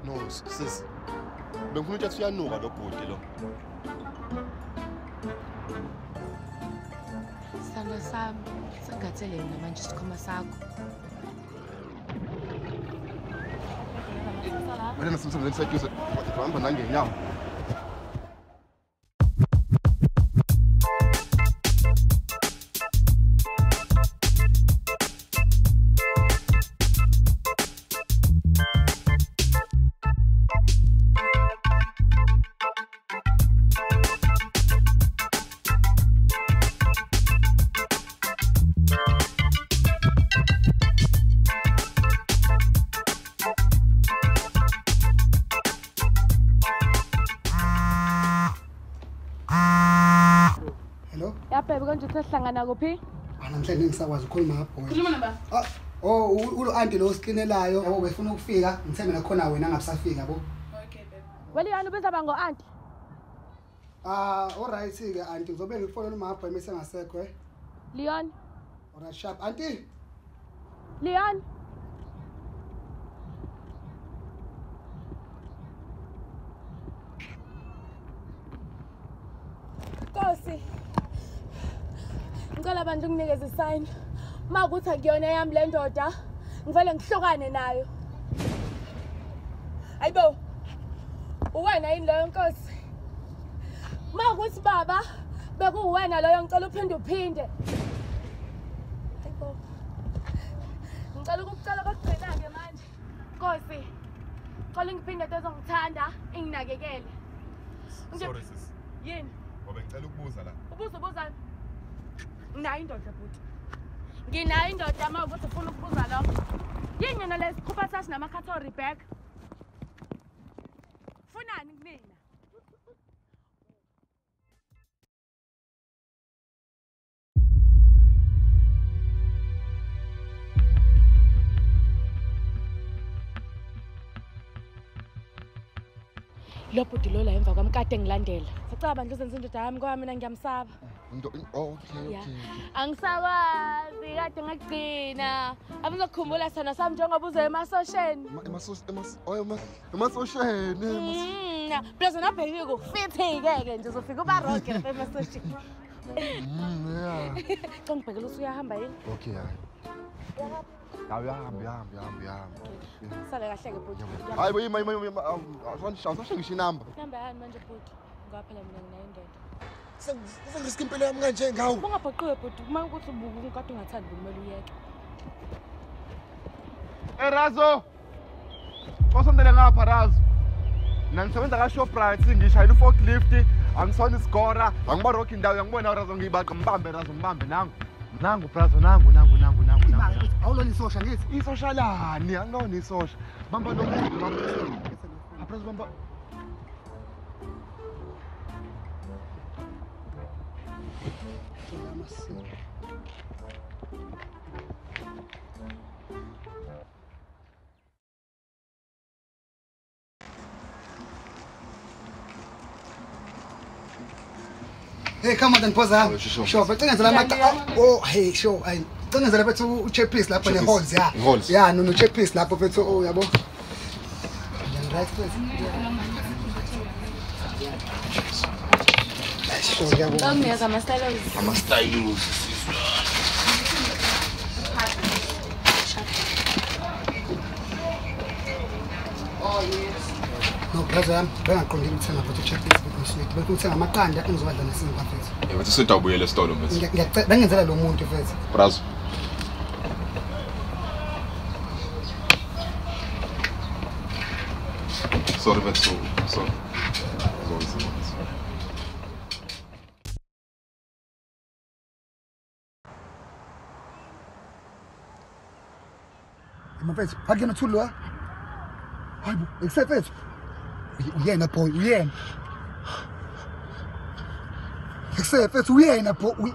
No, sis. Bengifuna ukuthi uyanuka lo bhodi lo. Sithando sami, sengathele yena manje isikhoma sakho. Wena nasemsebenzini seduze, uhamba nangenyawo. Sihlangana kuphi? Namhlanje ngisakwazi ukukhuluma ngabhoyi. Khuluma naba? Oh, ulo auntie lo sklinelayo, befuna ukufika, ngithembe nakhona wena ngabusafika bo. Okay babe. Weliyani ubiza bango auntie? Alright ke auntie, uzobe ngifonela umabhoyi mase ngasekho Leon. Alright sharp auntie. Leon. Kosi. Ngicela abantu unginikeze isign. Makuthi akuyona yami le ndoda, ngivele ngihlokane nayo. Ayibo. Uwena yini leyo Nkosi? Makuthi baba, bekuwena leyo ngicela uphinde. Ayibo. Ngicela ukukucela kokugcina ke manje. Nkosi. Xolo ngiphinde ezongithanda, inginakekele. Sorry sis. Yini? Ngoba ngicela ukubuza la. Ubuzani? Nginayo indoda futhi. Nginayo indoda mawukuthi ufuna ukubuza lokho. Yini yena lesikhupha sathi namakhathori back? Funani kumina? Lo bhuti lo la emva kwami kade ngilandela. Sicaba bandla uzenza indoda yami kwa mina ngiyamsaba. Okay. Angisakwazi kade ngagcina. Abuzokukhumbula sana sami njengoba uze emasosheni. Emasosheni. Phela nabheki kufithi ke nje uzofika uba rock emasosheni. Yeah. Ngibhekela usuyahamba yini? Okay, hayi. Uyahamba. Sale kahle ke bhuti. Hayi awusasho ngisho inamba. Namba yani manje bhuti? Ngaphela mina nginayo indoda. Sengiriska impilo yami kanje ngawo. Ungabhoqiwe bhuti, uma ukuthi ubuku kade ungathandi kumele uyeke. Razo. Osondele ngapha Razo. Mina ngisebenza ka Shoprite ngishayela forklift, angisona isigora, angiba rock indawo ngibona Razo ngibaqa mbambe Razo mbambe nangu Razo nangu. Awulona isosha ngithi? Isoshalani, angawona isosha. Bamba lo muntu bamba. Razo bamba. Hey, come on then phoza. Sure, but ngenzela ama oh hey sure. Ngenzela bethu ucheckpiece lapha le holes ya. Yeah, no checkpiece lapha bethu oh yabo. Right place. Sure yabo. Ngiyeza Ama-styles. Oh yes. No, brother, bengaqondile ukuthenga futhi checkpiece because bese uthenga amaqanda engizobadla nesinga futhi. Bathi sedabuyele esitolo mfethu. Ngiyacela bengenzela lo muntu futhi. Brazo. Sorry mfethu. Sorry. Mfethu, akuyena Thuli lo. Hayibo, ekusefethu. Uyena boy, uyena. Ekusefethu uyena boy.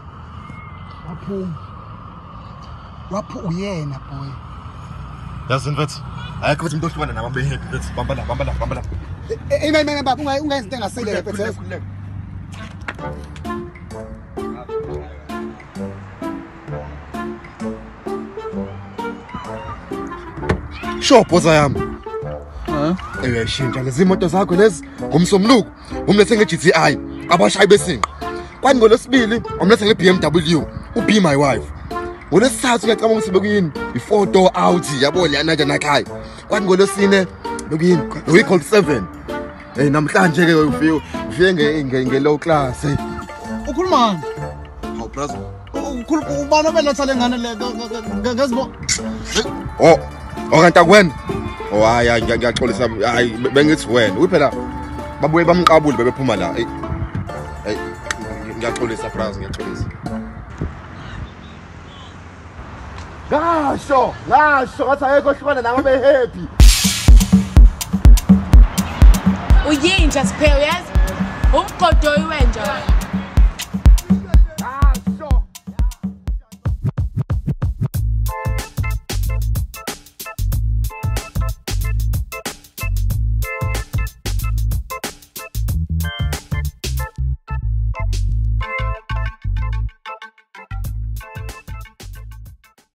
Wapho uyena boy. Yazi mfethu. Ayikho ukuthi umuntu ohlukana nami abehead mfethu. Bamba la. Mina baba ungayenza into engasele mfethu. Sure, boza yami. Shintsha lezi moto zakho lezi ngomsomluko umlethe nge-GTI abashayi besinqa kwathi ngolesibili umlethe nge-BMW uBe My Wife ngolesithathu ngiyacabanga ukuthi bekuyini i4 door out yabo lana nje nakhaya kwathi ngolesine bekuyini we called 7 namhlanje ke ufike nge-low class ukhuluma hawu brother ubani obeletha lengane le ngezibo kanti akwena hayi ngiyaxolisa hayi bengithi wena uphela babuye bamqabule bebephuma la ngiyaxolisa brother ngiyaxolisa ngasho ngathi ayekho hlukana nabo behappy uyinja Siphewu yazi umgodoyi wena